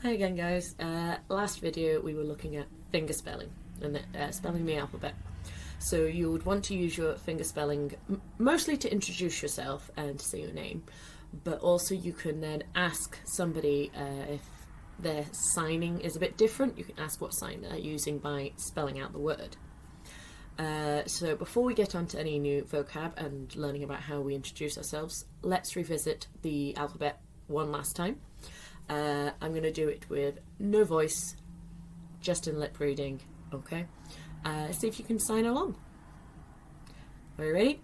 Hi again, guys. Last video we were looking at finger spelling and spelling the alphabet. So you would want to use your finger spelling mostly to introduce yourself and to say your name, but also you can then ask somebody if their signing is a bit different. You can ask what sign they're using by spelling out the word. So before we get on to any new vocab and learning about how we introduce ourselves, let's revisit the alphabet one last time. I'm going to do it with no voice, just in lip reading, okay? See if you can sign along. Are you ready?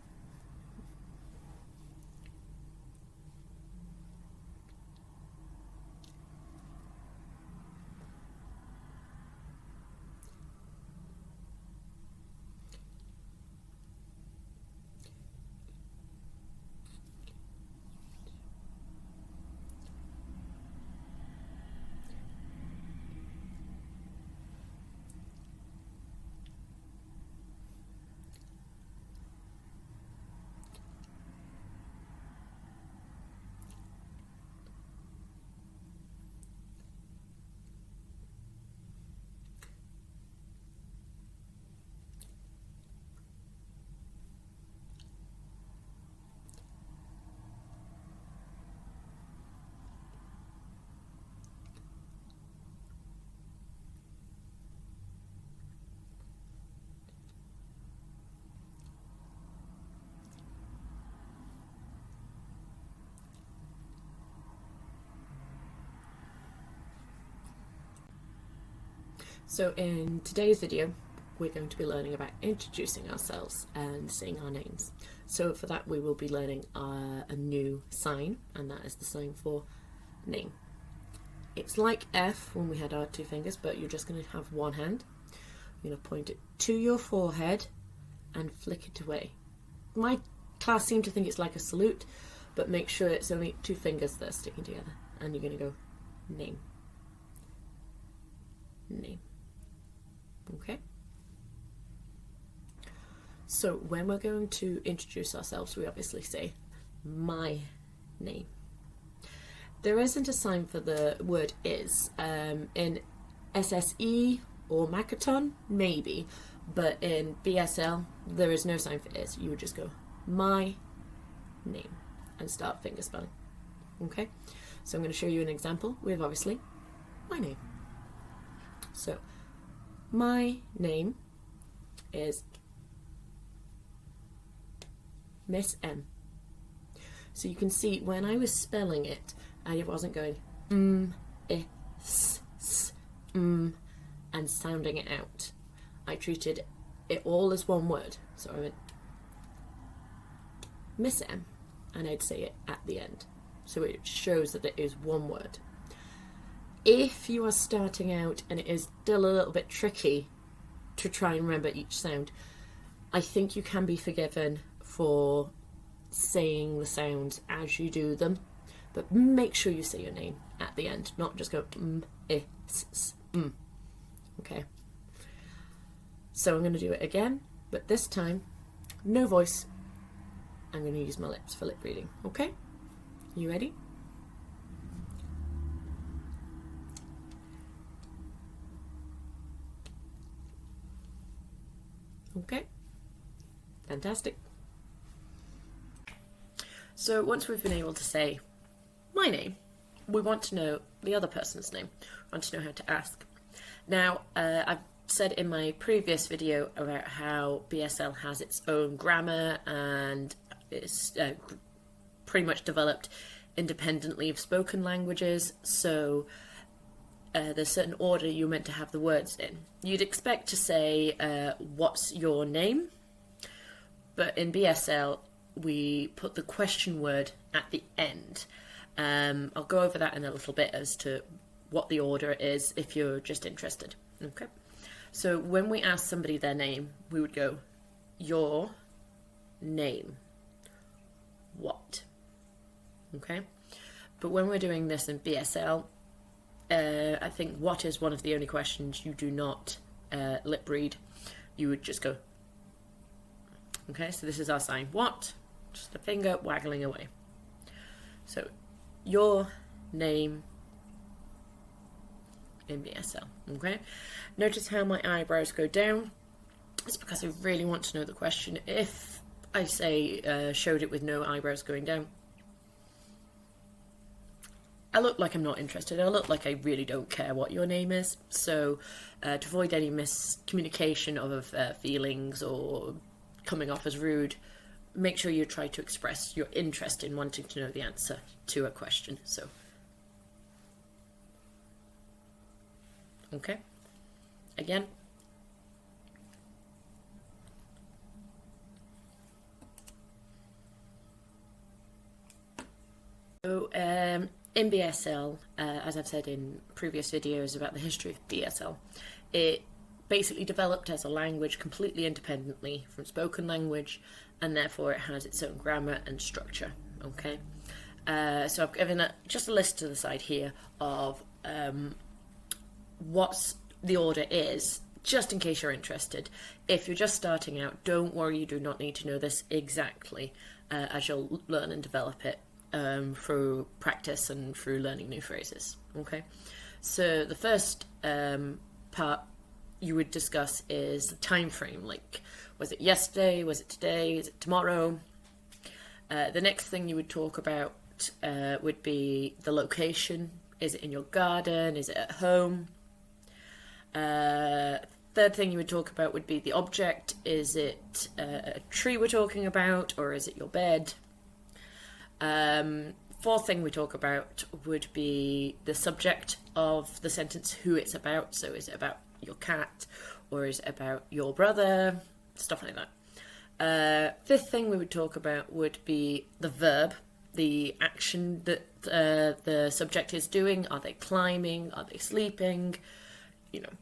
So in today's video, we're going to be learning about introducing ourselves and saying our names. So for that, we will be learning a new sign, and that is the sign for name. It's like F when we had our two fingers, but you're just going to have one hand. You're going to point it to your forehead and flick it away. My class seemed to think it's like a salute, but make sure it's only two fingers that are sticking together. And you're going to go name. Name. Okay. So when we're going to introduce ourselves, we obviously say my name. There isn't a sign for the word is. In SSE or Makaton, maybe, but in BSL, there is no sign for is. You would just go my name and start finger spelling. Okay. So I'm going to show you an example with obviously my name. So my name is Miss M. So you can see when I was spelling it, I wasn't going and sounding it out. I treated it all as one word. So I went Miss M, and I'd say it at the end. So it shows that it is one word. If you are starting out and it is still a little bit tricky to try and remember each sound, I think you can be forgiven for saying the sounds as you do them, but make sure you say your name at the end, not just go Okay. So I'm going to do it again, but this time, no voice. I'm going to use my lips for lip reading. Okay? You ready? Okay, fantastic. So once we've been able to say my name, we want to know the other person's name. We want to know how to ask. Now, I've said in my previous video about how BSL has its own grammar and it's pretty much developed independently of spoken languages, so there's a certain order you're meant to have the words in. You'd expect to say, what's your name? But in BSL, we put the question word at the end. I'll go over that in a little bit as to what the order is if you're just interested. Okay. So when we ask somebody their name, we would go, your name. What? Okay. But when we're doing this in BSL, I think what is one of the only questions you do not lip read. You would just go. Okay, so this is our sign. What? Just a finger waggling away. So, your name in BSL. Okay, notice how my eyebrows go down. It's because I really want to know the question. If I say showed it with no eyebrows going down, I look like I'm not interested. I look like I really don't care what your name is. So to avoid any miscommunication of feelings or coming off as rude, make sure you try to express your interest in wanting to know the answer to a question. So, okay, again. So, in BSL, as I've said in previous videos about the history of BSL, it basically developed as a language completely independently from spoken language, and therefore it has its own grammar and structure. Okay, so I've given just a list to the side here of what the order is, just in case you're interested. If you're just starting out, don't worry, you do not need to know this exactly, as you'll learn and develop it through practice and through learning new phrases. Okay, so the first part you would discuss is the time frame. Like, was it yesterday? Was it today? Is it tomorrow? The next thing you would talk about would be the location. Is it in your garden? Is it at home? Third thing you would talk about would be the object. Is it a tree we're talking about, or is it your bed? Fourth thing we talk about would be the subject of the sentence, who it's about. So is it about your cat, or is it about your brother? Stuff like that. Fifth thing we would talk about would be the verb, the action that the subject is doing. Are they climbing? Are they sleeping? You know.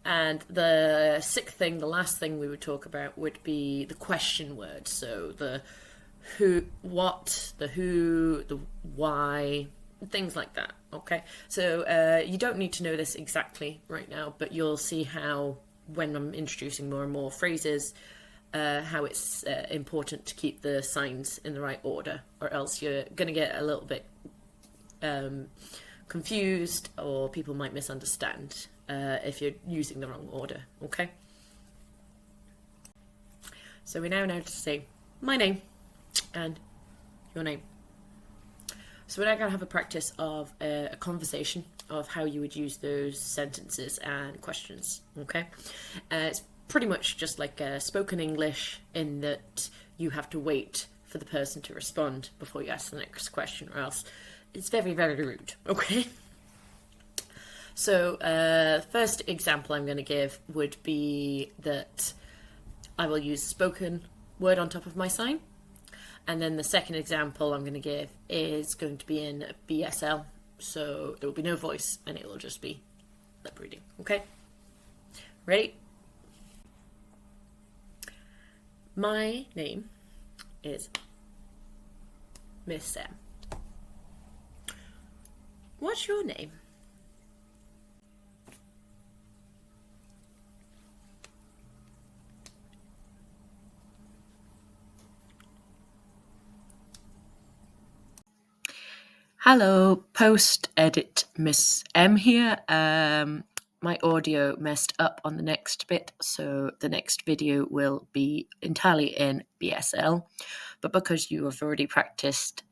And the sixth thing, the last thing we would talk about would be the question word. So the who, what, the who, the why, things like that. Okay, so you don't need to know this exactly right now, but you'll see how, when I'm introducing more and more phrases, how it's important to keep the signs in the right order, or else you're going to get a little bit confused, or people might misunderstand if you're using the wrong order. Okay, so we now know to say my name and your name. So we're now going to have a practice of a conversation of how you would use those sentences and questions. Okay, it's pretty much just like spoken English, in that you have to wait for the person to respond before you ask the next question, or else it's very, very rude. Okay, so first example I'm going to give would be that I will use spoken word on top of my sign. And then the second example I'm going to give is going to be in BSL, so there will be no voice and it will just be lip reading. Okay? Ready? My name is Miss Sam. What's your name? Hello, post-edit Miss M here. My audio messed up on the next bit, so the next video will be entirely in BSL. But because you have already practiced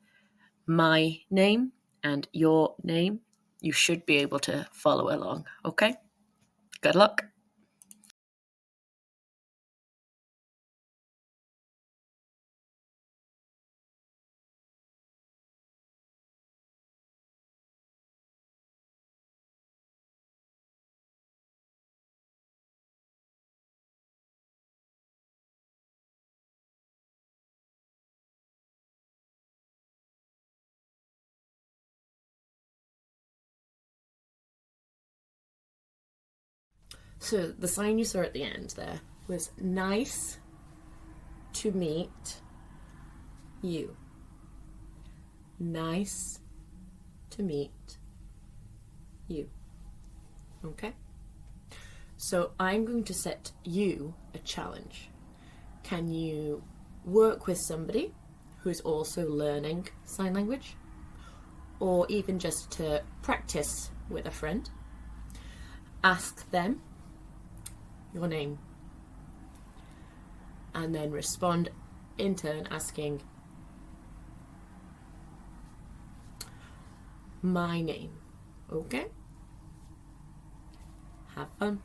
my name and your name, you should be able to follow along, okay? Good luck. So the sign you saw at the end there was nice to meet you. Nice to meet you. Okay? So I'm going to set you a challenge. Can you work with somebody who's also learning sign language, or even just to practice with a friend? ask them your name, and then respond in turn asking my name. Okay? Have fun.